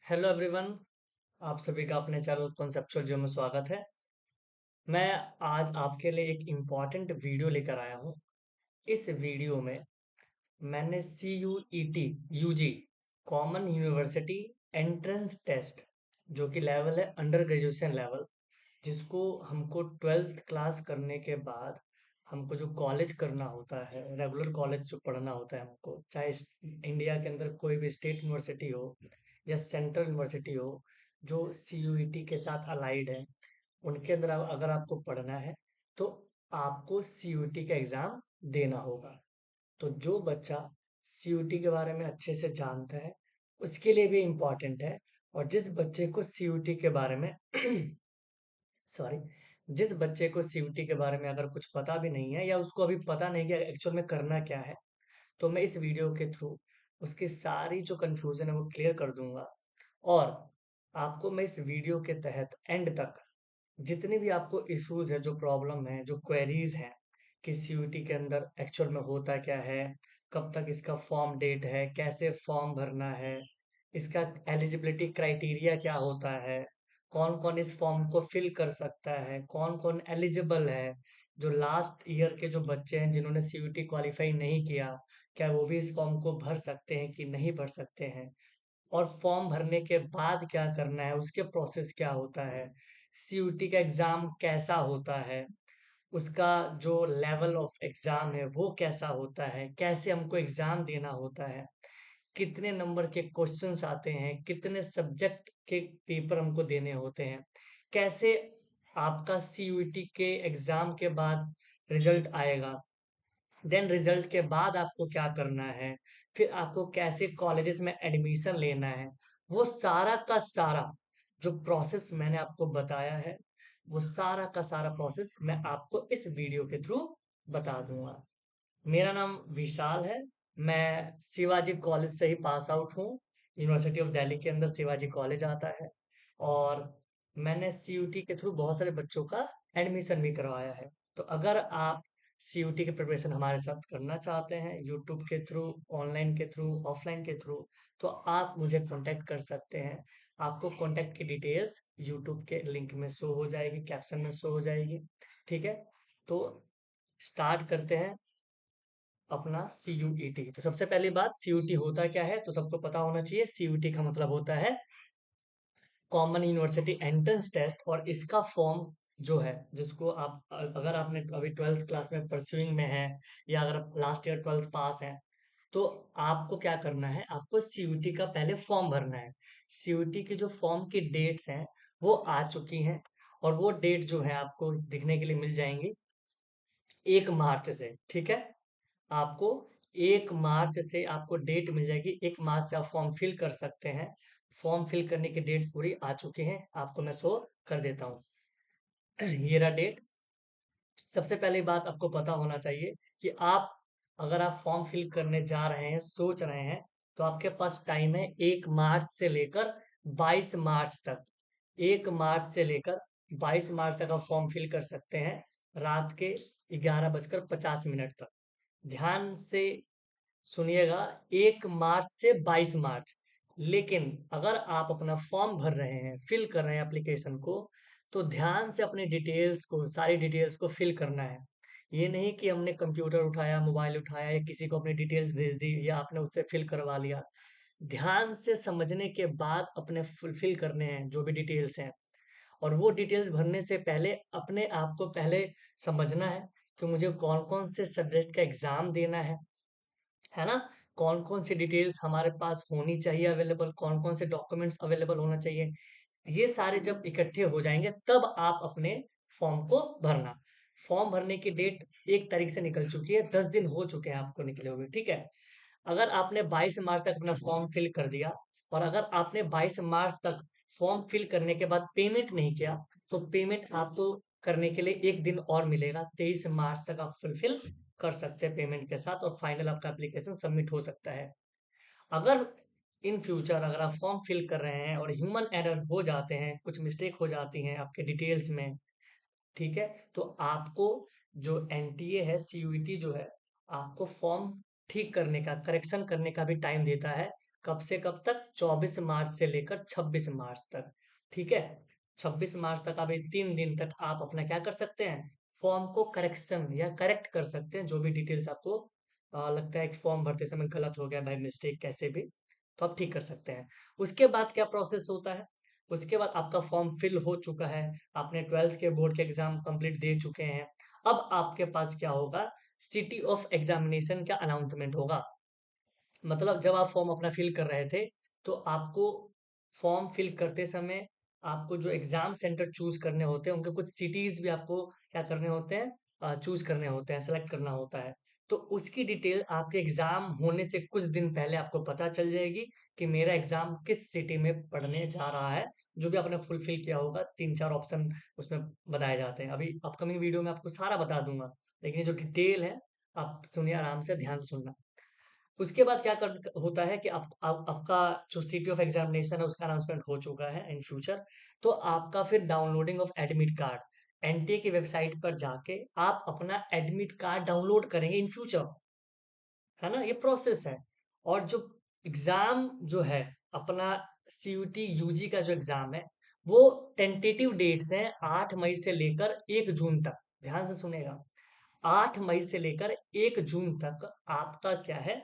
Hello everyone. आप सभी का अपने चैनल कॉन्सेप्चुअल जियो में स्वागत है। मैं आज आपके लिए एक इम्पॉर्टेंट वीडियो लेकर आया हूँ। इस वीडियो में मैंने सी you E T U ji common university entrance test जो कि लेवल है अंडर ग्रेजुएशन लेवल, जिसको हमको 12th क्लास करने के बाद हमको जो कॉलेज करना होता है, रेगुलर कॉलेज जो पढ़ना होता है हमको, चाहे इंडिया के अंदर कोई भी स्टेट यूनिवर्सिटी हो या सेंट्रल यूनिवर्सिटी हो जो CUET के साथ अलाइड है, उनके अंदर अगर आपको पढ़ना है तो आपको CUET का एग्ज़ाम देना होगा। तो जो बच्चा CUET के बारे में अच्छे से जानता है उसके लिए भी इम्पोर्टेंट है। और जिस बच्चे को CUET के बारे में सॉरी जिस बच्चे को CUET के बारे में अगर कुछ पता भी नहीं है या उसको अभी पता नहीं कि एक्चुअल में करना क्या है, तो मैं इस वीडियो के थ्रू उसकी सारी जो कन्फ्यूज़न है वो क्लियर कर दूंगा। और आपको मैं इस वीडियो के तहत एंड तक जितने भी आपको इश्यूज है, जो प्रॉब्लम है, जो क्वेरीज हैं कि CUET के अंदर एक्चुअल में होता क्या है, कब तक इसका फॉर्म डेट है, कैसे फॉर्म भरना है, इसका एलिजिबिलिटी क्राइटेरिया क्या होता है, कौन कौन इस फॉर्म को फिल कर सकता है, कौन कौन एलिजिबल है, जो लास्ट ईयर के जो बच्चे हैं जिन्होंने CUET क्वालिफाई नहीं किया, क्या वो भी इस फॉर्म को भर सकते हैं कि नहीं भर सकते हैं, और फॉर्म भरने के बाद क्या करना है, उसके प्रोसेस क्या होता है, CUET का एग्ज़ाम कैसा होता है, उसका जो लेवल ऑफ एग्ज़ाम है वो कैसा होता है, कैसे हमको एग्ज़ाम देना होता है, कितने नंबर के क्वेश्चंस आते हैं, कितने सब्जेक्ट के पेपर हमको देने होते हैं, कैसे आपका CUET के एग्ज़ाम के बाद रिजल्ट आएगा, देन रिजल्ट के बाद आपको क्या करना है, फिर आपको कैसे कॉलेजेस में एडमिशन लेना है, वो सारा का सारा जो प्रोसेस मैंने आपको बताया है, वो सारा का सारा प्रोसेस मैं आपको इस वीडियो के थ्रू बता दूंगा। मेरा नाम विशाल है। मैं शिवाजी कॉलेज से ही पास आउट हूँ। यूनिवर्सिटी ऑफ दिल्ली के अंदर शिवाजी कॉलेज आता है। और मैंने CUET के थ्रू बहुत सारे बच्चों का एडमिशन भी करवाया है। तो अगर आप CUET की प्रिपरेशन हमारे साथ करना चाहते हैं, यूट्यूब के थ्रू, ऑनलाइन के थ्रू, ऑफलाइन के थ्रू, तो आप मुझे कांटेक्ट कर सकते हैं। आपको कांटेक्ट की डिटेल्स यूट्यूब के लिंक में शो हो जाएगी, कैप्शन में शो हो जाएगी। ठीक है, तो स्टार्ट करते हैं अपना CUET। तो सबसे पहली बात, CUET होता क्या है तो सबको पता होना चाहिए। CUET का मतलब होता है कॉमन यूनिवर्सिटी एंट्रेंस टेस्ट, और इसका फॉर्म जो है, जिसको आप अगर आपने अभी 12th क्लास में परस्यूइंग में है या अगर आप लास्ट ईयर 12th पास है, तो आपको क्या करना है, आपको CUET का पहले फॉर्म भरना है। CUET की जो फॉर्म की डेट्स हैं वो आ चुकी हैं, और वो डेट जो है आपको दिखने के लिए मिल जाएंगी 1 मार्च से। ठीक है, आपको 1 मार्च से आपको डेट मिल जाएगी। 1 मार्च से आप फॉर्म फिल कर सकते हैं। फॉर्म फिल करने की डेट्स पूरी आ चुकी हैं, आपको मैं शो कर देता हूँ। ये रहा डेट। सबसे पहली बात आपको पता होना चाहिए कि आप अगर आप फॉर्म फिल करने जा रहे हैं, सोच रहे हैं, तो आपके पास टाइम है 1 मार्च से लेकर 22 मार्च तक। 1 मार्च से लेकर 22 मार्च तक आप फॉर्म फिल कर सकते हैं, रात के 11:50 तक। ध्यान से सुनिएगा, 1 मार्च से 22 मार्च। लेकिन अगर आप अपना फॉर्म भर रहे हैं, फिल कर रहे हैं एप्लीकेशन को, तो ध्यान से अपनी डिटेल्स को, सारी डिटेल्स को फिल करना है। ये नहीं कि हमने कंप्यूटर उठाया, मोबाइल उठाया या किसी को अपनी डिटेल्स भेज दी या आपने उससे फिल करवा लिया। ध्यान से समझने के बाद अपने फुलफिल करने हैं जो भी डिटेल्स हैं। और वो डिटेल्स भरने से पहले अपने आप को पहले समझना है कि मुझे कौन कौन से सब्जेक्ट का एग्जाम देना है ना, कौन कौन सी डिटेल्स हमारे पास होनी चाहिए अवेलेबल, कौन कौन से डॉक्यूमेंट्स अवेलेबल होना चाहिए। ये सारे जब इकट्ठे हो जाएंगे तब आप अपने फॉर्म को भरना। फॉर्म भरने की डेट 1 तारीख से निकल चुकी है, 10 दिन हो चुके हैं आपको निकले हुए। ठीक है, अगर आपने 22 मार्च तक अपना फॉर्म फिल कर दिया, और अगर आपने 22 मार्च तक फॉर्म फिल करने के बाद पेमेंट नहीं किया, तो पेमेंट आपको करने के लिए 1 दिन और मिलेगा। 23 मार्च तक आप फुलफिल कर सकते हैं पेमेंट के साथ, और फाइनल आपका एप्लीकेशन सबमिट हो सकता है। अगर इन फ्यूचर अगर आप फॉर्म फिल कर रहे हैं और ह्यूमन एरर हो जाते हैं, कुछ मिस्टेक हो जाती हैं आपके डिटेल्स में, ठीक है, तो आपको जो NTA है, CUET जो है, आपको फॉर्म ठीक करने का, करेक्शन करने का भी टाइम देता है। कब से कब तक? 24 मार्च से लेकर 26 मार्च तक। ठीक है, 26 मार्च तक आप, ये 3 दिन तक आप अपना क्या कर सकते हैं, फॉर्म को करेक्शन या करेक्ट कर सकते हैं। जो भी डिटेल्स आपको लगता है कि फॉर्म भरते समय गलत हो गया बाय मिस्टेक कैसे भी, तो आप ठीक कर सकते हैं। उसके बाद क्या प्रोसेस होता है? उसके बाद आपका फॉर्म फिल हो चुका है, आपने 12th के बोर्ड के एग्जाम कंप्लीट दे चुके हैं। अब आपके पास क्या होगा, सिटी ऑफ एग्जामिनेशन का अनाउंसमेंट होगा। मतलब जब आप फॉर्म अपना फिल कर रहे थे, तो आपको फॉर्म फिल करते समय आपको जो एग्जाम सेंटर चूज करने होते हैं, उनके कुछ सिटीज भी आपको क्या करने होते हैं, चूज करने होते हैं, सेलेक्ट करना होता है। तो उसकी डिटेल आपके एग्जाम होने से कुछ दिन पहले आपको पता चल जाएगी कि मेरा एग्जाम किस सिटी में पढ़ने जा रहा है। जो भी आपने फुलफिल किया होगा, 3-4 ऑप्शन उसमें बताए जाते हैं। अभी अपकमिंग वीडियो में आपको सारा बता दूंगा, लेकिन ये जो डिटेल है, आप सुनिए, आराम से ध्यान से सुनना। उसके बाद क्या होता है कि आपका जो सिटी ऑफ एग्जामिनेशन है उसका अनाउंसमेंट हो चुका है इन फ्यूचर। तो आपका फिर downloading of admit card, NTA की वेबसाइट पर जाके आप अपना एडमिट कार्ड डाउनलोड करेंगे इन फ्यूचर, है ना, ये प्रोसेस है। और जो एग्जाम जो है अपना, सीयूटी यूजी का जो एग्जाम है, वो टेंटेटिव डेट्स हैं 8 मई से लेकर 1 जून तक। ध्यान से सुनेगा, 8 मई से लेकर 1 जून तक आपका क्या है,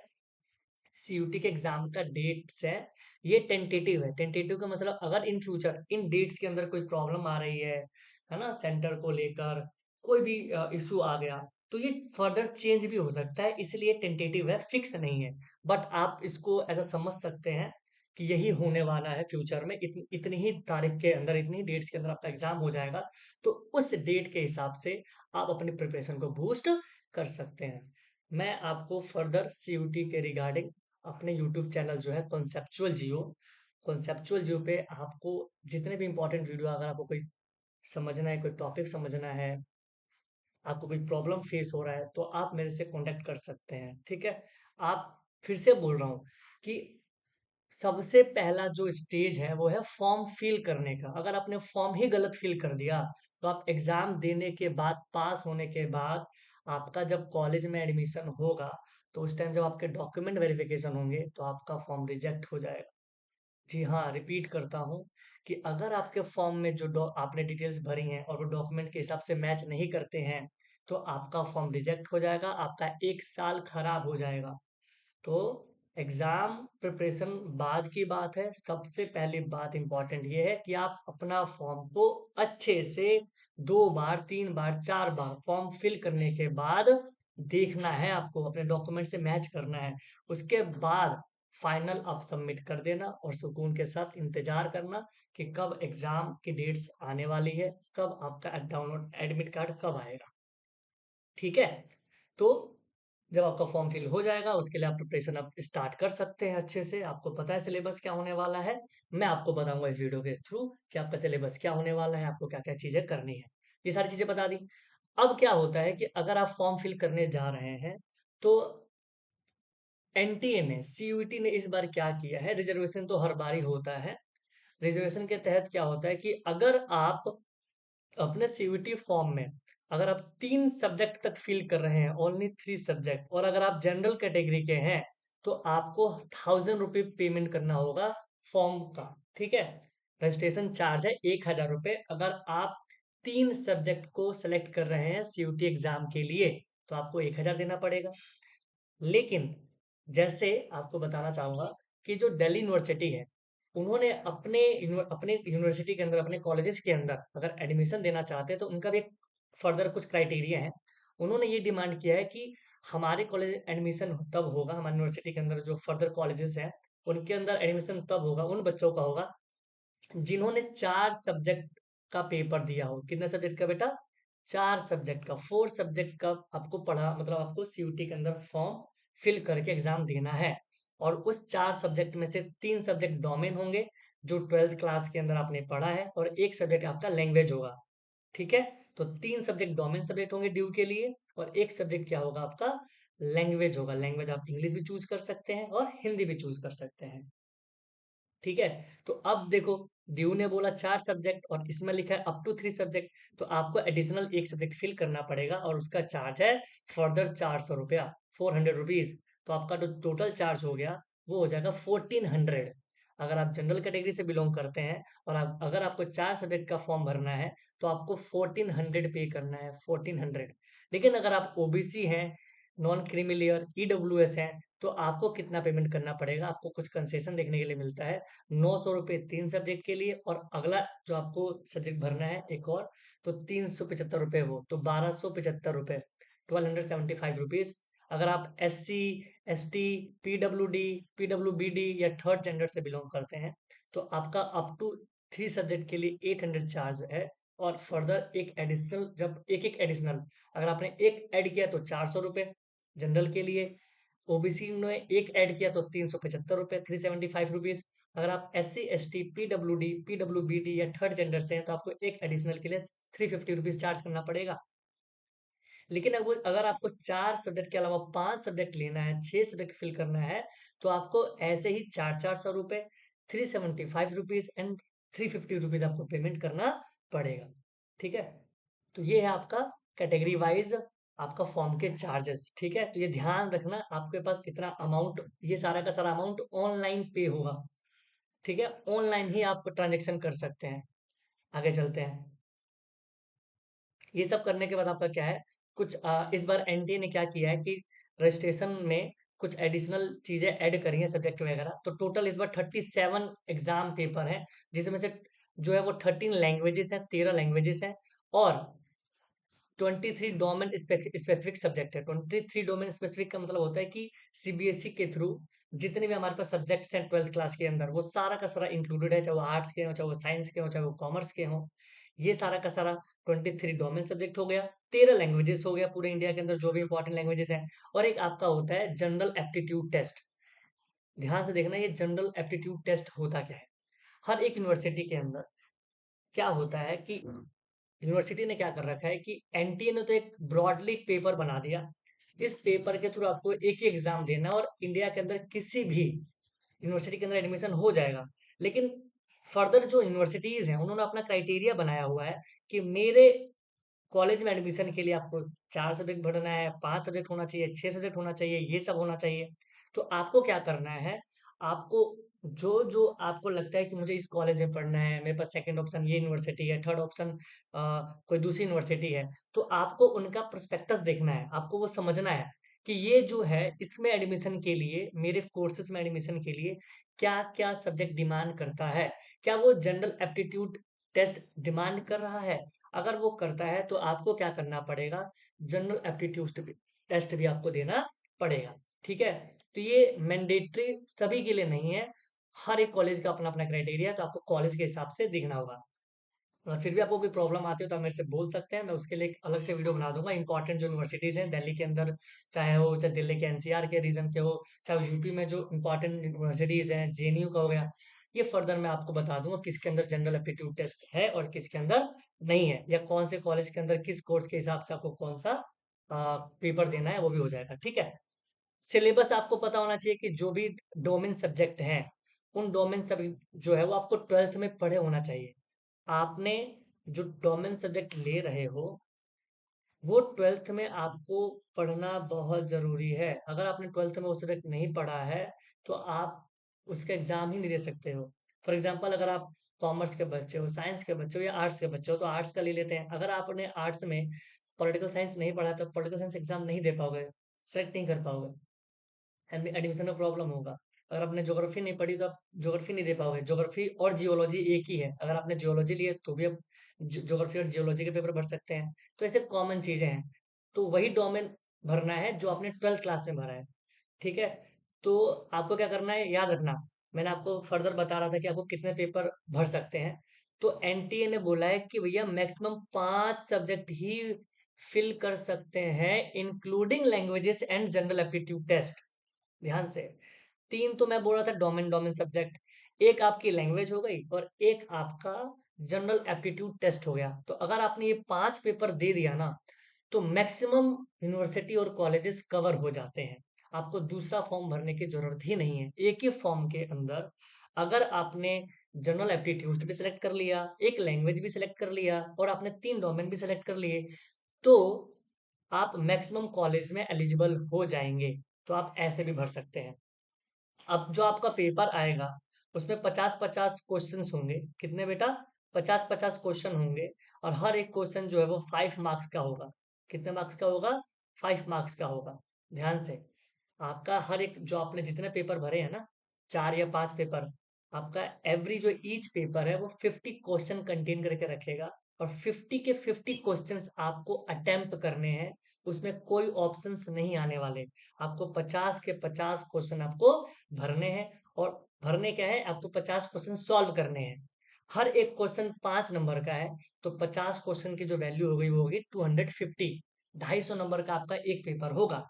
सीयूटी के एग्जाम का डेट्स है। ये टेंटेटिव है। टेंटेटिव का मतलब अगर इन फ्यूचर इन डेट्स के अंदर कोई प्रॉब्लम आ रही है ना, सेंटर को लेकर कोई भी इशू आ गया, तो ये फर्दर चेंज भी हो सकता है, इसलिए टेंटेटिव है, फिक्स नहीं है। बट आप इसको ऐसा समझ सकते हैं कि यही होने वाला है फ्यूचर में, इतनी ही तारीख के अंदर, इतनी ही डेट्स के अंदर आपका एग्जाम हो जाएगा। तो उस डेट के हिसाब से आप अपनी प्रिपरेशन को बूस्ट कर सकते हैं। मैं आपको फर्दर सीयूटी के रिगार्डिंग अपने यूट्यूब चैनल जो है कॉन्सेप्चुअल जियो पे आपको जितने भी इंपॉर्टेंट वीडियो, अगर आपको कोई समझना है, कोई टॉपिक समझना है, आपको कोई प्रॉब्लम फेस हो रहा है, तो आप मेरे से कांटेक्ट कर सकते हैं। ठीक है, आप, फिर से बोल रहा हूँ कि सबसे पहला जो स्टेज है वो है फॉर्म फिल करने का। अगर आपने फॉर्म ही गलत फिल कर दिया, तो आप एग्जाम देने के बाद, पास होने के बाद, आपका जब कॉलेज में एडमिशन होगा, तो उस टाइम जब आपके डॉक्यूमेंट वेरिफिकेशन होंगे, तो आपका फॉर्म रिजेक्ट हो जाएगा। जी हाँ, रिपीट करता हूँ कि अगर आपके फॉर्म में जो आपने डिटेल्स भरी हैं और वो डॉक्यूमेंट के हिसाब से मैच नहीं करते हैं, तो आपका फॉर्म रिजेक्ट हो जाएगा, आपका 1 साल खराब हो जाएगा। तो एग्जाम प्रिपरेशन बाद की बात है। सबसे पहली बात इंपॉर्टेंट ये है कि आप अपना फॉर्म को अच्छे से 2 बार, 3 बार, 4 बार फॉर्म फिल करने के बाद देखना है, आपको अपने डॉक्यूमेंट से मैच करना है। उसके बाद फाइनल आप सबमिट कर देना और सुकून के साथ इंतजार करना कि कब एग्जाम की डेट्स आने वाली है, कब आपका डाउनलोड एडमिट कार्ड कब आएगा। ठीक है, तो जब आपका फॉर्म फिल हो जाएगा, उसके लिए आप प्रिपरेशन आप स्टार्ट कर सकते हैं अच्छे से। आपको पता है सिलेबस क्या होने वाला है, मैं आपको बताऊंगा इस वीडियो के थ्रू कि आपका सिलेबस क्या होने वाला है, आपको क्या क्या चीजें करनी है। ये सारी चीजें बता दी। अब क्या होता है कि अगर आप फॉर्म फिल करने जा रहे हैं, तो एनटीए ने, सीयूईटी ने इस बार क्या किया है, रिजर्वेशन तो हर बार ही होता है। रिजर्वेशन के तहत क्या होता है कि अगर आप अपने सीयूईटी फॉर्म में, अगर आप 3 सब्जेक्ट तक फिल कर रहे हैं, ओनली 3 सब्जेक्ट, और अगर आप जनरल कैटेगरी के हैं, तो आपको 1000 रुपये पेमेंट करना होगा फॉर्म का। ठीक है, रजिस्ट्रेशन चार्ज है 1000 रुपये। अगर आप 3 सब्जेक्ट को सेलेक्ट कर रहे हैं सीयूटी एग्जाम के लिए, तो आपको 1000 देना पड़ेगा। लेकिन जैसे आपको बताना चाहूंगा कि जो दिल्ली यूनिवर्सिटी है, उन्होंने अपने यूनिवर्सिटी के अंदर, अपने कॉलेजेस के अंदर अगर एडमिशन देना चाहते हैं, तो उनका भी एक फर्दर कुछ क्राइटेरिया है। उन्होंने ये डिमांड किया है कि हमारे कॉलेज एडमिशन तब होगा, हमारी यूनिवर्सिटी के अंदर जो फर्दर कॉलेजेस हैं, उनके अंदर एडमिशन तब होगा, उन बच्चों का होगा जिन्होंने 4 सब्जेक्ट का पेपर दिया हो। कितने सब्जेक्ट का बेटा? 4 सब्जेक्ट का, 4 सब्जेक्ट का आपको पढ़ा, मतलब आपको सीयूटी के अंदर फॉर्म फिल करके एग्जाम देना है। और उस 4 सब्जेक्ट में से 3 सब्जेक्ट डोमेन होंगे, जो 12th क्लास के अंदर आपने पढ़ा है, और एक सब्जेक्ट आपका लैंग्वेज होगा। ठीक है, तो 3 सब्जेक्ट डोमेन सब्जेक्ट होंगे ड्यू के लिए, और एक सब्जेक्ट क्या होगा आपका, लैंग्वेज होगा। लैंग्वेज आप इंग्लिश भी चूज कर सकते हैं और हिंदी भी चूज कर सकते हैं। ठीक है, तो अब देखो, ड्यू ने बोला 4 सब्जेक्ट और इसमें लिखा है अप टू 3 सब्जेक्ट, तो आपको एडिशनल एक सब्जेक्ट फिल करना पड़ेगा, और उसका चार्ज है फर्दर 400 रुपया, 400 रुपीज। तो आपका जो टोटल चार्ज हो गया, वो हो जाएगा 1400। अगर आप जनरल कैटेगरी से बिलोंग करते हैं और आप अगर आपको 4 सब्जेक्ट का फॉर्म भरना है तो आपको 1400 पे करना है, 1400। लेकिन अगर आप ओबीसी हैं, नॉन क्रीमी लेयर, ईडब्ल्यूएस हैं, तो आपको कितना पेमेंट करना पड़ेगा? आपको कुछ कंसेशन देखने के लिए मिलता है। 900 रुपये 3 सब्जेक्ट के लिए, और अगला जो आपको सब्जेक्ट भरना है एक और, तो 375 रुपये, वो तो 1275 रुपये, 1275 रुपीज। अगर आप SC, ST, PWD, PWBD या थर्ड जेंडर से बिलोंग करते हैं तो आपका अप टू 3 सब्जेक्ट के लिए 800 चार्ज है। और फर्दर एक एडिशनल, जब एक एक एडिशनल अगर आपने एक ऐड किया तो 400 रुपये जनरल के लिए, ओबीसी ने एक ऐड किया तो 375 रुपये, 375 रुपीज। अगर आप SC, ST, PWD या थर्ड जेंडर से हैं तो आपको एक एडिशनल के लिए 350 रुपीज चार्ज करना पड़ेगा। लेकिन अगर आपको 4 सब्जेक्ट के अलावा 5 सब्जेक्ट लेना है, 6 सब्जेक्ट फिल करना है, तो आपको ऐसे ही 400 रुपये, 375 रुपीज एंड 350 रुपीज आपको पेमेंट करना पड़ेगा। ठीक है, तो ये है आपका कैटेगरी वाइज आपका फॉर्म के चार्जेस। ठीक है, तो ये ध्यान रखना, आपके पास इतना अमाउंट, ये सारा का सारा अमाउंट ऑनलाइन पे होगा। ठीक है, ऑनलाइन ही आप ट्रांजेक्शन कर सकते हैं। आगे चलते हैं। ये सब करने के बाद आपका क्या है, कुछ इस बार एनटीए ने क्या किया है कि रजिस्ट्रेशन में कुछ एडिशनल चीजें ऐड करी हैं, सब्जेक्ट वगैरह। तो टोटल इस बार 37 एग्जाम पेपर है, जिसमें से जो है वो 13 लैंग्वेजेस हैं, 13 लैंग्वेजेस हैं, और 23 डोमेन स्पेसिफिक सब्जेक्ट है। 23 डोमेन स्पेसिफिक का मतलब होता है कि सीबीएसई के थ्रू जितने भी हमारे पास सब्जेक्ट्स हैं 12th क्लास के अंदर, वो सारा का सारा इंक्लूडेड है, चाहे वो आर्ट्स के हो, चाहे वो साइंस के हो, चाहे वो कॉमर्स के हो। ये सारा का सारा 23 डोमेन सब्जेक्ट हो गया, 13 लैंग्वेजेस हो गया पूरे इंडिया के अंदर जो भी इंपॉर्टेंट लैंग्वेजेस हैं। और एक आपका होता है जनरल एप्टीट्यूड टेस्ट। ध्यान से देखना, ये जनरल एप्टीट्यूड टेस्ट होता क्या है। हर एक यूनिवर्सिटी के अंदर क्या होता है कि यूनिवर्सिटी ने क्या कर रखा है कि एनटीए ने तो एक ब्रॉडली पेपर बना दिया। इस पेपर के थ्रू आपको एक ही एग्जाम देना है और इंडिया के अंदर किसी भी यूनिवर्सिटी के अंदर एडमिशन हो जाएगा। लेकिन फर्दर जो यूनिवर्सिटीज हैं उन्होंने अपना क्राइटेरिया बनाया हुआ है कि मेरे कॉलेज में एडमिशन के लिए आपको 4 सब्जेक्ट पढ़ना है, 5 सब्जेक्ट होना चाहिए, 6 सब्जेक्ट होना चाहिए, ये सब होना चाहिए। तो आपको क्या करना है, आपको जो जो आपको लगता है कि मुझे इस कॉलेज में पढ़ना है, मेरे पास सेकंड ऑप्शन ये यूनिवर्सिटी है, थर्ड ऑप्शन कोई दूसरी यूनिवर्सिटी है, तो आपको उनका प्रोस्पेक्टस देखना है, आपको वो समझना है कि ये जो है इसमें एडमिशन के लिए, मेरे कोर्सेज में एडमिशन के लिए क्या क्या सब्जेक्ट डिमांड करता है। क्या वो जनरल एप्टीट्यूड टेस्ट डिमांड कर रहा है? अगर वो करता है तो आपको क्या करना पड़ेगा, जनरल एप्टीट्यूड टेस्ट भी आपको देना पड़ेगा। ठीक है, तो ये मैंडेटरी सभी के लिए नहीं है, हर एक कॉलेज का अपना अपना क्राइटेरिया, तो आपको कॉलेज के हिसाब से देखना होगा। और फिर भी आपको कोई प्रॉब्लम आती हो तो आप मेरे से बोल सकते हैं, मैं उसके लिए एक अलग से वीडियो बना दूंगा। इंपॉर्टेंट जो यूनिवर्सिटीज हैं दिल्ली के अंदर, चाहे दिल्ली के एनसीआर के रीजन के हो, चाहे यूपी में जो इंपॉर्टेंट यूनिवर्सिटीज हैं, जेएनयू का हो गया, ये फर्दर मैं आपको बता दूंगा किसके अंदर जनरल एप्टीट्यूड टेस्ट है और किसके अंदर नहीं है, या कौन से कॉलेज के अंदर किस कोर्स के हिसाब से आपको कौन सा पेपर देना है, वो भी हो जाएगा। ठीक है, सिलेबस आपको पता होना चाहिए कि जो भी डोमेन सब्जेक्ट हैं, उन डोमेन सब जो है वो आपको 12th में पढ़े होना चाहिए। आपने जो डोमेन सब्जेक्ट ले रहे हो वो 12th में आपको पढ़ना बहुत जरूरी है। अगर आपने 12th में वो सब्जेक्ट नहीं पढ़ा है तो आप उसका एग्जाम ही नहीं दे सकते हो। फॉर एग्जाम्पल, अगर आप कॉमर्स के बच्चे हो, साइंस के बच्चे हो या आर्ट्स के बच्चे हो तो आर्ट्स का ले लेते हैं। अगर आपने आर्ट्स में पॉलिटिकल साइंस नहीं पढ़ा तो पॉलिटिकल साइंस एग्जाम नहीं दे पाओगे, सेलेक्ट नहीं कर पाओगे, एडमिशन में प्रॉब्लम होगा। अगर आपने ज्योग्राफी नहीं पढ़ी तो आप ज्योग्राफी नहीं दे पाओगे। ज्योग्राफी और जियोलॉजी एक ही है, अगर आपने जियोलॉजी लिए तो भी आप ज्योग्राफी और जियोलॉजी के पेपर भर सकते हैं। तो ऐसे कॉमन चीजें हैं, तो वही डोमेन भरना है जो आपने 12th क्लास में भरा है। ठीक है, तो आपको क्या करना है, याद रखना, मैंने आपको फर्दर बता रहा था कि आपको कितने पेपर भर सकते हैं। तो एनटीए ने बोला है कि भैया मैक्सिमम 5 सब्जेक्ट ही फिल कर सकते हैं, including languages and general aptitude test. ध्यान से, 3 तो मैं बोल रहा था डोमेन डोमेन सब्जेक्ट, एक आपकी लैंग्वेज हो गई और एक आपका जनरल एप्टीट्यूड टेस्ट हो गया। तो अगर आपने ये 5 पेपर दे दिया ना, तो मैक्सिमम यूनिवर्सिटी और कॉलेजेस कवर हो जाते हैं। आपको दूसरा फॉर्म भरने की जरूरत ही नहीं है। एक ही फॉर्म के अंदर अगर आपने जनरल एप्टीट्यूड भी सिलेक्ट कर लिया, एक लैंग्वेज भी सिलेक्ट कर लिया और आपने 3 डोमेन भी सिलेक्ट कर लिए, तो आप मैक्सिमम कॉलेज में एलिजिबल हो जाएंगे। तो आप ऐसे भी भर सकते हैं। अब जो आपका पेपर आएगा उसमें 50-50 क्वेश्चंस होंगे। कितने बेटा? 50-50 क्वेश्चन होंगे और हर एक क्वेश्चन जो है वो 5 मार्क्स का होगा। कितने मार्क्स का होगा? 5 मार्क्स का होगा। ध्यान से, आपका हर एक जो आपने जितने पेपर भरे हैं ना, 4 या 5 पेपर, आपका एवरी जो ईच पेपर है वो 50 क्वेश्चन कंटेन करके रखेगा और 50 के 50 क्वेश्चंस आपको अटेम्प्ट करने हैं। उसमें कोई ऑप्शंस नहीं आने वाले। आपको 50 के 50 क्वेश्चन आपको भरने हैं और भरने क्या है, आपको 50 क्वेश्चन सॉल्व करने हैं। हर एक क्वेश्चन 5 नंबर का है, तो 50 क्वेश्चन की जो वैल्यू हो गई वो होगी 250। 250 नंबर का आपका एक पेपर होगा।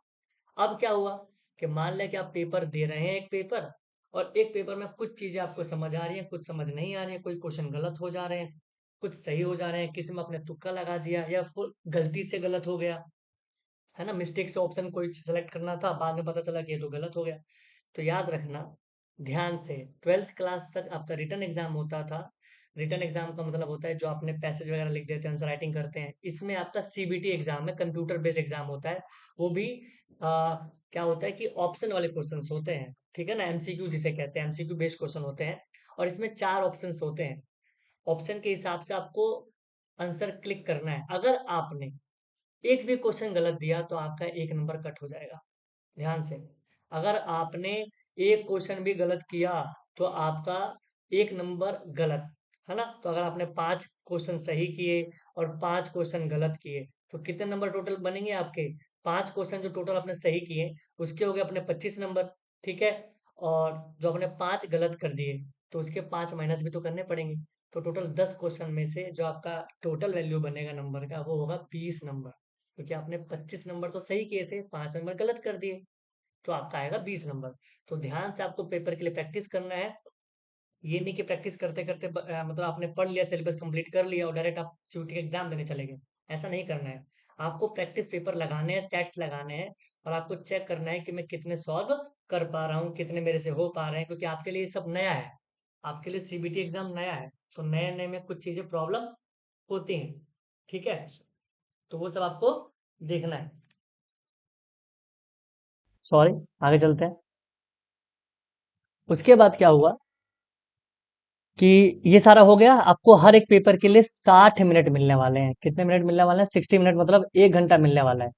अब क्या हुआ कि मान लें कि आप पेपर दे रहे हैं एक पेपर, और एक पेपर में कुछ चीजें आपको समझ आ रही हैं, कुछ समझ नहीं आ रही हैं, कोई क्वेश्चन गलत हो जा रहे हैं, कुछ सही हो जा रहे हैं, किसी में आपने तुक्का लगा दिया या फुल गलती से गलत हो गया, है ना, मिस्टेक से ऑप्शन कोई सेलेक्ट करना था, बाद में पता चला कि ये तो गलत हो गया। तो याद रखना ध्यान से, 12th क्लास तक आपका रिटन एग्जाम होता था। रिटन एग्जाम का मतलब होता है जो आपने पैसेज वगैरह लिख देते हैं, आंसर राइटिंग करते हैं। इसमें आपका सीबीटी एग्जाम है, कंप्यूटर बेस्ड एग्जाम होता है। वो भी क्या होता है कि ऑप्शन वाले क्वेश्चंस होते हैं, ठीक है ना, एमसीक्यू जिसे कहते हैं, एमसीक्यू बेस्ड क्वेश्चन होते हैं। और इसमें 4 ऑप्शंस होते हैं। ऑप्शन के हिसाब से आपको आंसर क्लिक करना है। अगर आपने एक भी क्वेश्चन गलत दिया तो आपका एक नंबर कट हो जाएगा। ध्यान से, अगर आपने एक क्वेश्चन भी गलत किया तो आपका एक नंबर गलत, है ना। तो अगर आपने 5 क्वेश्चन सही किए और 5 क्वेश्चन गलत किए तो कितने नंबर टोटल बनेंगे आपके? 5 क्वेश्चन जो टोटल आपने सही किए उसके हो गए अपने 25 नंबर, ठीक है। और जो आपने 5 गलत कर दिए तो उसके 5 माइनस भी तो करने पड़ेंगे। तो टोटल 10 क्वेश्चन में से जो आपका टोटल वैल्यू बनेगा नंबर का वो होगा 20 नंबर, क्योंकि आपने 25 नंबर तो सही किए थे, 5 नंबर गलत कर दिए, तो आपका आएगा 20 नंबर। तो ध्यान से आपको पेपर के लिए प्रैक्टिस करना है। ये नहीं कि प्रैक्टिस करते करते मतलब आपने पढ़ लिया, सिलेबस कंप्लीट कर लिया और डायरेक्ट आप सीयूटी का एग्जाम देने चले गए। ऐसा नहीं करना है। आपको प्रैक्टिस पेपर लगाने हैं, सेट्स लगाने हैं और आपको चेक करना है कि मैं कितने सॉल्व कर पा रहा हूँ, कितने मेरे से हो पा रहे हैं, क्योंकि आपके लिए ये सब नया है। आपके लिए सीबीटी एग्जाम नया है, तो नए नए में कुछ चीजें प्रॉब्लम होती हैं, ठीक है। तो वो सब आपको देखना है। सॉरी, आगे चलते हैं। उसके बाद क्या हुआ कि ये सारा हो गया। आपको हर एक पेपर के लिए 60 मिनट मिलने वाले हैं। कितने मिनट मिलने वाले हैं? 60 मिनट, मतलब 1 घंटा मिलने वाला है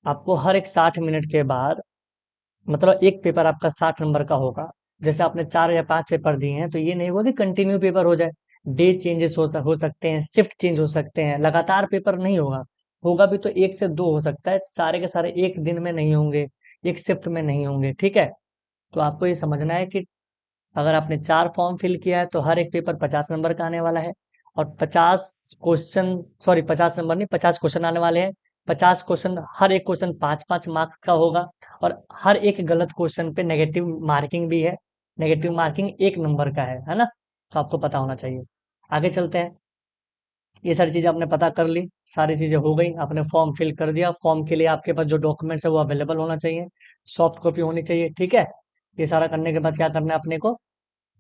आपको हर एक 60 मिनट के बाद। मतलब एक पेपर आपका 60 नंबर का होगा। जैसे आपने 4 या 5 पेपर दिए हैं तो ये नहीं होगा कि कंटिन्यू पेपर हो जाए। डे चेंजेस हो सकते हैं, शिफ्ट चेंज हो सकते हैं, लगातार पेपर नहीं होगा। होगा भी तो 1 से 2 हो सकता है, सारे के सारे एक दिन में नहीं होंगे, एक शिफ्ट में नहीं होंगे, ठीक है। तो आपको ये समझना है कि अगर आपने 4 फॉर्म फिल किया है तो हर एक पेपर 50 नंबर का आने वाला है। और 50 क्वेश्चन, सॉरी 50 नंबर नहीं, 50 क्वेश्चन आने वाले हैं। 50 क्वेश्चन, हर एक क्वेश्चन 5-5 मार्क्स का होगा। और हर एक गलत क्वेश्चन पे नेगेटिव मार्किंग भी है। नेगेटिव मार्किंग 1 नंबर का है ना। तो आपको पता होना चाहिए। आगे चलते हैं। ये सारी चीजें आपने पता कर ली, सारी चीजें हो गई, आपने फॉर्म फिल कर दिया। फॉर्म के लिए आपके पास जो डॉक्यूमेंट्स है वो अवेलेबल होना चाहिए, सॉफ्ट कॉपी होनी चाहिए, ठीक है। ये सारा करने के बाद क्या करना है अपने को?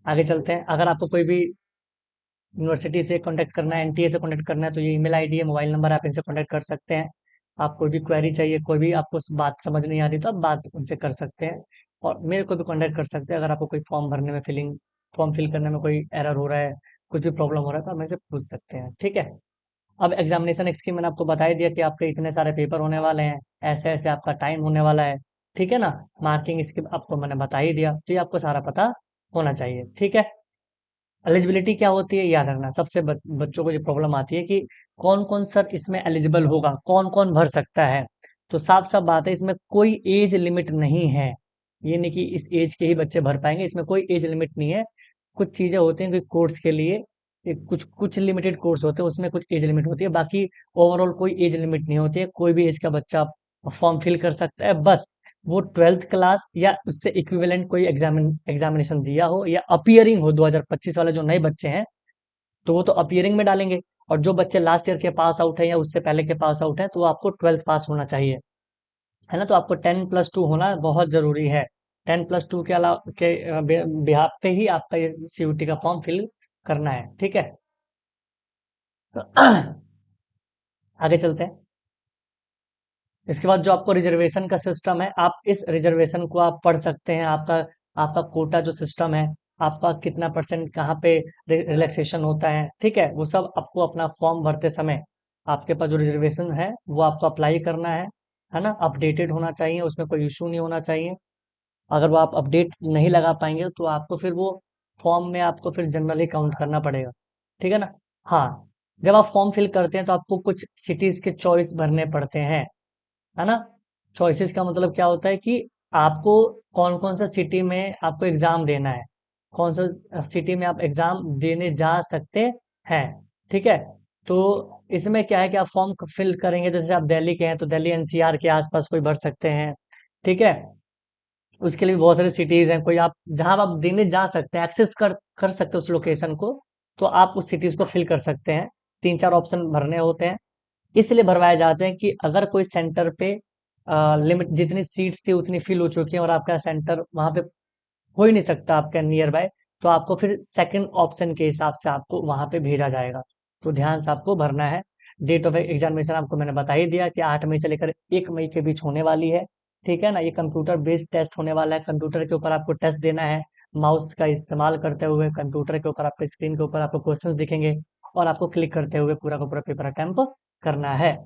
आगे चलते हैं। अगर आपको कोई भी यूनिवर्सिटी से कांटेक्ट करना है, एनटीए से कांटेक्ट करना है, तो ये ईमेल आईडी है, मोबाइल नंबर, आप इनसे कांटेक्ट कर सकते हैं। आप कोई भी क्वेरी चाहिए, कोई भी आपको बात समझ नहीं आ रही तो आप बात उनसे कर सकते हैं। और मेरे को भी कांटेक्ट कर सकते हैं अगर आपको कोई फॉर्म भरने में, फॉर्म फिल करने में कोई एरर हो रहा है, कुछ भी प्रॉब्लम हो रहा है तो आप मेरे से पूछ सकते हैं, ठीक है। अब एग्जामिनेशन स्कीम मैंने आपको बता ही दिया कि आपके इतने सारे पेपर होने वाले हैं, ऐसे ऐसे आपका टाइम होने वाला है, ठीक है ना। मार्किंग स्कीम आपको मैंने बता ही दिया, तो ये आपको सारा पता होना चाहिए, ठीक है। एलिजिबिलिटी क्या होती है याद रखना। सबसे बच्चों को ये प्रॉब्लम आती है कि कौन कौन सर इसमें एलिजिबल होगा, कौन कौन भर सकता है। तो साफ साफ बात है, इसमें कोई एज लिमिट नहीं है। ये नहीं कि इस एज के ही बच्चे भर पाएंगे, इसमें कोई एज लिमिट नहीं है। कुछ चीजें होती हैं कि कोर्स के लिए कुछ कुछ लिमिटेड कोर्स होते हैं, उसमें कुछ एज लिमिट होती है, बाकी ओवरऑल कोई एज लिमिट नहीं होती है। कोई भी एज का बच्चा फॉर्म फिल कर सकता है, बस वो 12th क्लास या उससे इक्विवेलेंट कोई एग्जामिनेशन दिया हो या अपियरिंग हो। 2025 वाले जो नए बच्चे हैं तो वो तो अपियरिंग में डालेंगे। और जो बच्चे लास्ट ईयर के पास आउट है या उससे पहले के पास आउट है तो वो आपको 12th पास होना चाहिए, है ना। तो आपको 10+2 होना बहुत जरूरी है। 10+2 के अलावा के बिहाफ पे ही आपका ये सीयूटी का फॉर्म फिल करना है, ठीक है। आगे चलते हैं। इसके बाद जो आपको रिजर्वेशन का सिस्टम है, आप इस रिजर्वेशन को आप पढ़ सकते हैं। आपका आपका कोटा जो सिस्टम है, आपका कितना परसेंट कहाँ पे रिलैक्सेशन होता है, ठीक है, वो सब आपको अपना फॉर्म भरते समय आपके पास जो रिजर्वेशन है वो आपको अप्लाई करना है ना, अपडेटेड होना चाहिए, उसमें कोई इशू नहीं होना चाहिए। अगर वो आप अपडेट नहीं लगा पाएंगे तो आपको फिर वो फॉर्म में आपको फिर जनरली काउंट करना पड़ेगा, ठीक है ना। हाँ, जब आप फॉर्म फिल करते हैं तो आपको कुछ सिटीज के चॉइस भरने पड़ते हैं, है ना। चॉइसेस का मतलब क्या होता है कि आपको कौन कौन सा सिटी में आपको एग्जाम देना है, कौन सा सिटी में आप एग्जाम देने जा सकते हैं, ठीक है। तो इसमें क्या है कि आप फॉर्म फिल करेंगे, जैसे आप दिल्ली के हैं तो दिल्ली एनसीआर के आसपास कोई भर सकते हैं, ठीक है। उसके लिए भी बहुत सारी सिटीज हैं, कोई आप जहां आप देने जा सकते हैं, एक्सेस कर कर सकते हो उस लोकेशन को, तो आप उस सिटीज को फिल कर सकते हैं। 3-4 ऑप्शन भरने होते हैं, इसलिए भरवाए जाते हैं कि अगर कोई सेंटर पे लिमिट जितनी सीट्स थी उतनी फिल हो चुकी है और आपका सेंटर वहां पे हो ही नहीं सकता आपका नियर बाय, तो आपको फिर सेकंड ऑप्शन के हिसाब से आपको वहां पे भेजा जाएगा। तो ध्यान से आपको भरना है। डेट ऑफ एग्जामिनेशन आपको मैंने बता ही दिया कि 8 मई से लेकर 1 मई के बीच होने वाली है, ठीक है ना। ये कंप्यूटर बेस्ड टेस्ट होने वाला है, कंप्यूटर के ऊपर आपको टेस्ट देना है, माउस का इस्तेमाल करते हुए कंप्यूटर के ऊपर आपके स्क्रीन के ऊपर आपको क्वेश्चंस दिखेंगे और आपको क्लिक करते हुए पूरा का पूरा पेपर अटेम्प्ट करना है।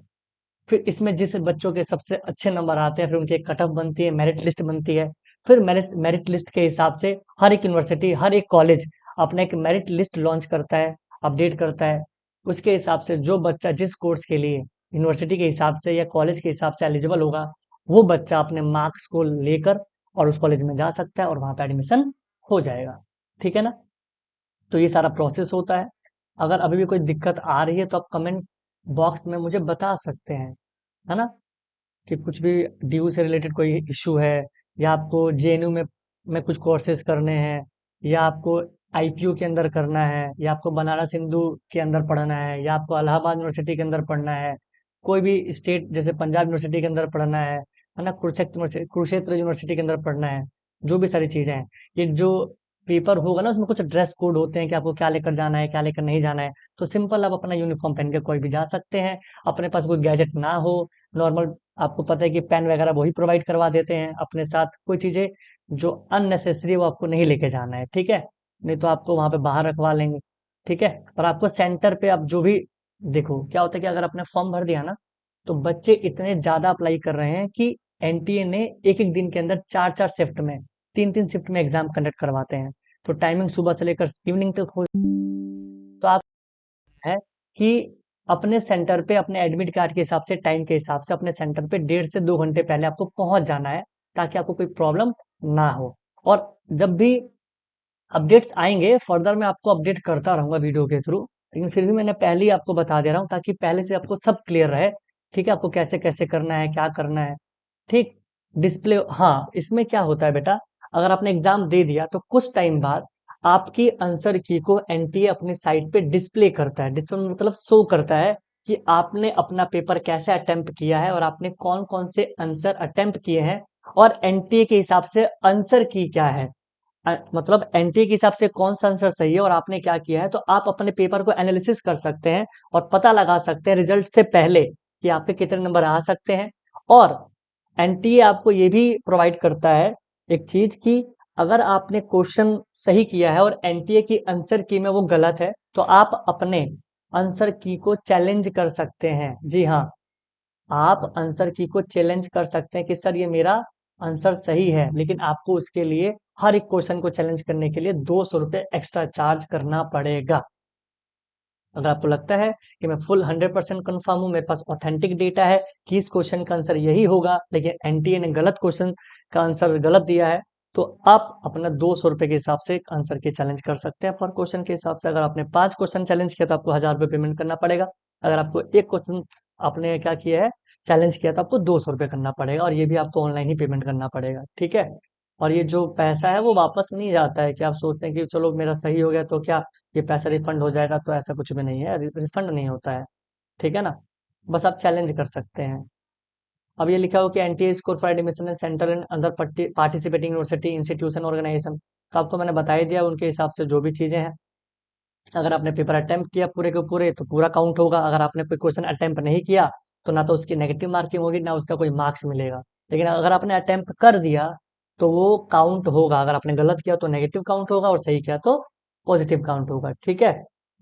फिर इसमें जिस बच्चों के सबसे अच्छे नंबर आते हैं फिर उनकी एक कट ऑफ बनती है, मेरिट लिस्ट बनती है। फिर मेरिट मेरिट लिस्ट के हिसाब से हर एक यूनिवर्सिटी, हर एक कॉलेज अपना एक मेरिट लिस्ट लॉन्च करता है, अपडेट करता है। उसके हिसाब से जो बच्चा जिस कोर्स के लिए यूनिवर्सिटी के हिसाब से या कॉलेज के हिसाब से एलिजिबल होगा, वो बच्चा अपने मार्क्स को लेकर और उस कॉलेज में जा सकता है और वहां पे एडमिशन हो जाएगा, ठीक है ना। तो ये सारा प्रोसेस होता है। अगर अभी भी कोई दिक्कत आ रही है तो आप कमेंट बॉक्स में मुझे बता सकते हैं, है ना, कि कुछ भी ड्यू से रिलेटेड कोई इशू है, या आपको जेएनयू में कुछ कोर्सेज करने हैं, या आपको आईपीयू के अंदर करना है, या आपको बनारस हिंदू के अंदर पढ़ना है, या आपको इलाहाबाद यूनिवर्सिटी के अंदर पढ़ना है, कोई भी स्टेट जैसे पंजाब यूनिवर्सिटी के अंदर पढ़ना है ना, कुरुक्षेत्र यूनिवर्सिटी के अंदर पढ़ना है, जो भी सारी चीजें हैं, ये जो पेपर होगा ना उसमें कुछ ड्रेस कोड होते हैं कि आपको क्या लेकर जाना है क्या लेकर नहीं जाना है। तो सिंपल आप अपना यूनिफॉर्म पहन के कोई भी जा सकते हैं, अपने पास कोई गैजेट ना हो, नॉर्मल, आपको पता है कि पेन वगैरह वही प्रोवाइड करवा देते हैं, अपने साथ कोई चीजें जो अननेसेसरी वो आपको नहीं लेके जाना है, ठीक है। नहीं तो आपको वहां पे बाहर रखवा लेंगे, ठीक है। और आपको सेंटर पे आप जो भी, देखो क्या होता है कि अगर आपने फॉर्म भर दिया ना, तो बच्चे इतने ज्यादा अप्लाई कर रहे हैं कि एनटीए ने एक एक दिन के अंदर 4-4 शिफ्ट में, 3-3 शिफ्ट में एग्जाम कंडक्ट करवाते हैं। तो टाइमिंग सुबह से लेकर इवनिंग तक हो, तो आप है कि अपने सेंटर पे अपने एडमिट कार्ड के हिसाब से, टाइम के हिसाब से अपने सेंटर पे 1.5 से 2 घंटे पहले आपको पहुंच जाना है, ताकि आपको कोई प्रॉब्लम ना हो। और जब भी अपडेट्स आएंगे फर्दर मैं आपको अपडेट करता रहूंगा वीडियो के थ्रू, लेकिन फिर भी मैंने पहले ही आपको बता दे रहा हूँ ताकि पहले से आपको सब क्लियर रहे, ठीक है। आपको कैसे कैसे करना है, क्या करना है, ठीक। डिस्प्ले, हाँ, इसमें क्या होता है बेटा, अगर आपने एग्जाम दे दिया तो कुछ टाइम बाद आपकी आंसर की को एनटीए अपनी साइट पे डिस्प्ले करता है। डिस्प्ले मतलब शो करता है कि आपने अपना पेपर कैसे अटेम्प्ट किया है और आपने कौन कौन से आंसर अटेम्प्ट किए हैं, और एनटीए के हिसाब से आंसर की क्या है, मतलब एनटीए के हिसाब से कौन सा आंसर सही है और आपने क्या किया है। तो आप अपने पेपर को एनालिसिस कर सकते हैं और पता लगा सकते हैं रिजल्ट से पहले कि आपके कितने नंबर आ सकते हैं। और एनटीए आपको ये भी प्रोवाइड करता है एक चीज कि अगर आपने क्वेश्चन सही किया है और एनटीए की आंसर की में वो गलत है, तो आप अपने आंसर की को चैलेंज कर सकते हैं। जी हाँ, आप आंसर की को चैलेंज कर सकते हैं कि सर ये मेरा आंसर सही है, लेकिन आपको उसके लिए हर एक क्वेश्चन को चैलेंज करने के लिए 200 रुपये एक्स्ट्रा चार्ज करना पड़ेगा। अगर आपको लगता है कि मैं फुल 100% कंफर्म हूँ, मेरे पास ऑथेंटिक डेटा है कि इस क्वेश्चन का आंसर यही होगा, लेकिन एनटीए ने गलत क्वेश्चन का आंसर गलत दिया है, तो आप अपना 200 रुपये के हिसाब से आंसर के चैलेंज कर सकते हैं पर क्वेश्चन के हिसाब से। अगर आपने 5 क्वेश्चन चैलेंज किया तो आपको 1000 रुपये पेमेंट करना पड़ेगा। अगर आपको एक क्वेश्चन आपने क्या किया है, चैलेंज किया, तो आपको 200 रुपये करना पड़ेगा, और ये भी आपको ऑनलाइन ही पेमेंट करना पड़ेगा, ठीक है। और ये जो पैसा है वो वापस नहीं जाता है कि आप सोचते हैं कि चलो मेरा सही हो गया तो क्या ये पैसा रिफंड हो जाएगा, तो ऐसा कुछ भी नहीं है, रिफंड नहीं होता है, ठीक है ना। बस आप चैलेंज कर सकते हैं। अब ये लिखा हो कि NTA score for admission in central and other participating university institution organisation, तो आपको मैंने बता ही दिया उनके हिसाब से जो भी चीजें हैं। अगर आपने पेपर अटेम्प्ट किया पूरे के पूरे तो पूरा काउंट होगा, अगर आपने कोई क्वेश्चन अटेम्प्ट नहीं किया तो ना तो उसकी नेगेटिव मार्किंग होगी ना उसका कोई मार्क्स मिलेगा। लेकिन अगर आपने अटेम्प्ट कर दिया तो वो काउंट होगा। अगर आपने गलत किया तो नेगेटिव काउंट होगा और सही किया तो पॉजिटिव काउंट होगा। ठीक है,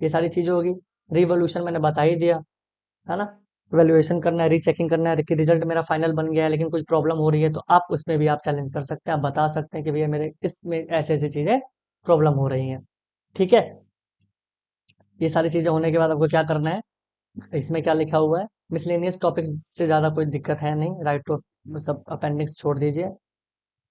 ये सारी चीजें होगी। रिवॉल्यूशन मैंने बता ही दिया, है ना। वैल्यूएशन करना है, रीचेकिंग करना है कि रिजल्ट मेरा फाइनल बन गया है लेकिन कुछ प्रॉब्लम हो रही है, तो आप उसमें भी आप चैलेंज कर सकते हैं। आप बता सकते हैं कि भैया मेरे इसमें ऐसे ऐसी चीजें प्रॉब्लम हो रही हैं। ठीक है, ये सारी चीजें होने के बाद आपको क्या करना है, इसमें क्या लिखा हुआ है, मिसलेनियस टॉपिक्स से ज्यादा कोई दिक्कत है नहीं, राइट टू सब अपेंडिक्स छोड़ दीजिए।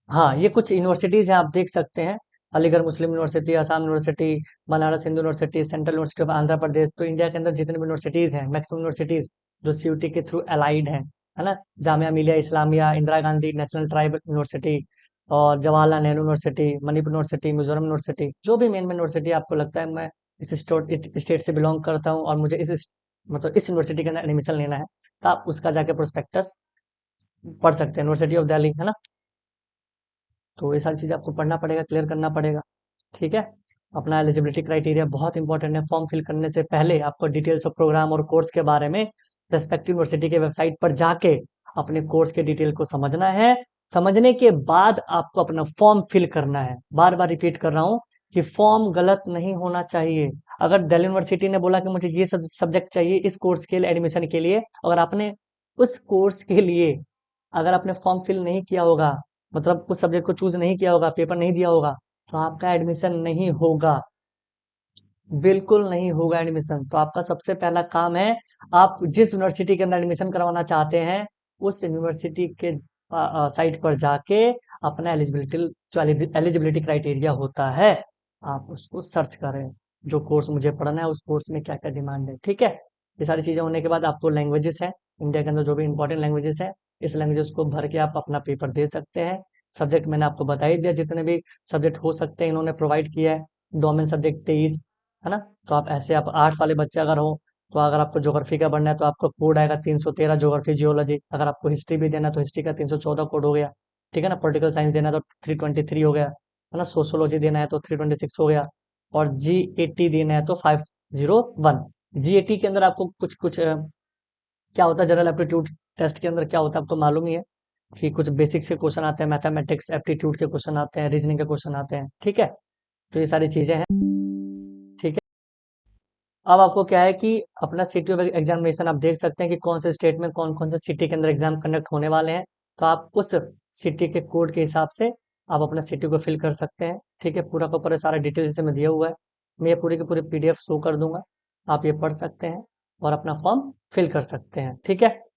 हाँ, ये कुछ यूनिवर्सिटीज हैं, आप देख सकते हैं। Aligarh Muslim university, Assam university, Banaras Hindu university, central university of Andhra Pradesh. तो इंडिया के अंदर जितने भी यूनिवर्सिटीज हैं, मैक्सिमम यूनिवर्सिटीज जो सीयूटी के थ्रू अलाइड हैं, है ना। Jamia Millia Islamia, Indira Gandhi national tribal university, और Jawaharlal Nehru university, Manipur university, Mizoram university, जो भी मेन मेन यूनिवर्सिटी आपको लगता है मैं इस स्टेट से बिलोंग करता हूँ और मुझे मतलब इस यूनिवर्सिटी के अंदर एडमिशन लेना है, तो आप उसका जाके प्रोस्पेक्टस पढ़ सकते हैं। यूनिवर्सिटी ऑफ दिल्ली, है ना। तो ये सारी चीज़ें आपको पढ़ना पड़ेगा, क्लियर करना पड़ेगा। ठीक है, अपना एलिजिबिलिटी क्राइटेरिया बहुत इंपॉर्टेंट है। फॉर्म फिल करने से पहले आपको डिटेल्स ऑफ प्रोग्राम और कोर्स के बारे में रेस्पेक्टिव यूनिवर्सिटी के वेबसाइट पर जाके अपने कोर्स के डिटेल को समझना है। समझने के बाद आपको अपना फॉर्म फिल करना है। बार बार रिपीट कर रहा हूँ कि फॉर्म गलत नहीं होना चाहिए। अगर दिल्ली यूनिवर्सिटी ने बोला कि मुझे ये सब सब्जेक्ट चाहिए इस कोर्स के लिए एडमिशन के लिए, अगर आपने उस कोर्स के लिए अगर आपने फॉर्म फिल नहीं किया होगा, मतलब उस सब्जेक्ट को चूज नहीं किया होगा, पेपर नहीं दिया होगा, तो आपका एडमिशन नहीं होगा, बिल्कुल नहीं होगा एडमिशन। तो आपका सबसे पहला काम है, आप जिस यूनिवर्सिटी के अंदर एडमिशन करवाना चाहते हैं उस यूनिवर्सिटी के साइट पर जाके अपना एलिजिबिलिटी, जो एलिजिबिलिटी क्राइटेरिया होता है, आप उसको सर्च करें। जो कोर्स मुझे पढ़ना है उस कोर्स में क्या क्या डिमांड है। ठीक है, ये सारी चीजें होने के बाद आपको लैंग्वेजेस है, इंडिया के अंदर जो भी इंपॉर्टेंट लैंग्वेजेस है, इस लैंग्वेजेस को भर के आप अपना पेपर दे सकते हैं। सब्जेक्ट मैंने आपको बता ही दिया, जितने भी सब्जेक्ट हो सकते हैं इन्होंने प्रोवाइड किया है। डोमेन सब्जेक्ट 23, है ना। तो आप ऐसे, आप आर्ट्स वाले बच्चे अगर हो, तो अगर आपको ज्योग्राफी का पढ़ना है तो आपका कोड आएगा 313 ज्योग्राफी जियोलॉजी। अगर आपको हिस्ट्री भी देना है तो हिस्ट्री का 314 कोड हो गया। ठीक है ना। पॉलिटिकल साइंस देना है तो 323 हो गया, है ना। सोशोलॉजी देना है तो 326 हो गया, और GAT देना है तो 501। GAT के अंदर आपको कुछ कुछ क्या होता है, जनरल एप्टीट्यूड टेस्ट के अंदर क्या होता है आपको मालूम ही है कि कुछ बेसिक्स के क्वेश्चन आते हैं, मैथमेटिक्स एप्टीट्यूड के क्वेश्चन आते हैं, रीजनिंग के क्वेश्चन आते हैं। ठीक है, तो ये सारी चीजें हैं। ठीक है, अब आपको क्या है कि अपना सिटी ऑफ एग्जामिनेशन आप देख सकते हैं कि कौन से स्टेट में कौन कौन से सिटी के अंदर एग्जाम कंडक्ट होने वाले हैं। तो आप उस सिटी के कोड के हिसाब से आप अपना सिटी को फिल कर सकते हैं। ठीक है, पूरा का पूरा सारा डिटेल्स इसमें दिया हुआ है। मैं ये पूरी की पूरी PDF शो कर दूंगा, आप ये पढ़ सकते हैं और अपना फॉर्म फिल कर सकते हैं। ठीक है,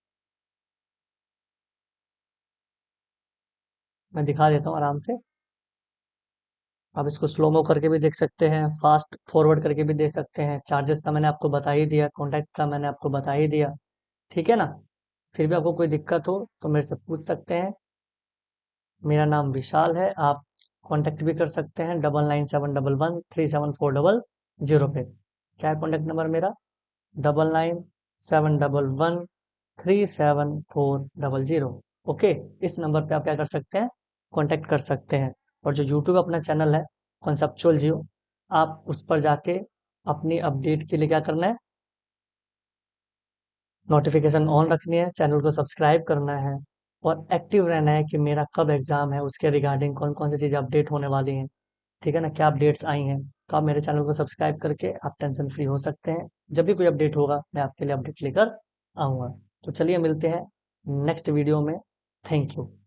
मैं दिखा देता हूँ आराम से। आप इसको स्लोमो करके भी देख सकते हैं, फास्ट फॉरवर्ड करके भी देख सकते हैं। चार्जेस का मैंने आपको बता ही दिया, कॉन्टैक्ट का मैंने आपको बता ही दिया। ठीक है ना। फिर भी आपको कोई दिक्कत हो तो मेरे से पूछ सकते हैं। मेरा नाम विशाल है, आप कांटेक्ट भी कर सकते हैं 9971113740 पे। क्या है कॉन्टेक्ट नंबर मेरा? 9971113740। ओके, इस नंबर पे आप क्या कर सकते हैं, कांटेक्ट कर सकते हैं। और जो यूट्यूब अपना चैनल है कॉन्सेप्चुअल जियो, आप उस पर जाके अपनी अपडेट के लिए क्या करना है, नोटिफिकेशन ऑन रखनी है, चैनल को सब्सक्राइब करना है और एक्टिव रहना है कि मेरा कब एग्जाम है, उसके रिगार्डिंग कौन कौन सी चीज़ें अपडेट होने वाली हैं। ठीक है ना, क्या अपडेट्स आई हैं। तो आप मेरे चैनल को सब्सक्राइब करके आप टेंशन फ्री हो सकते हैं। जब भी कोई अपडेट होगा मैं आपके लिए अपडेट लेकर आऊँगा। तो चलिए मिलते हैं नेक्स्ट वीडियो में। Thank you.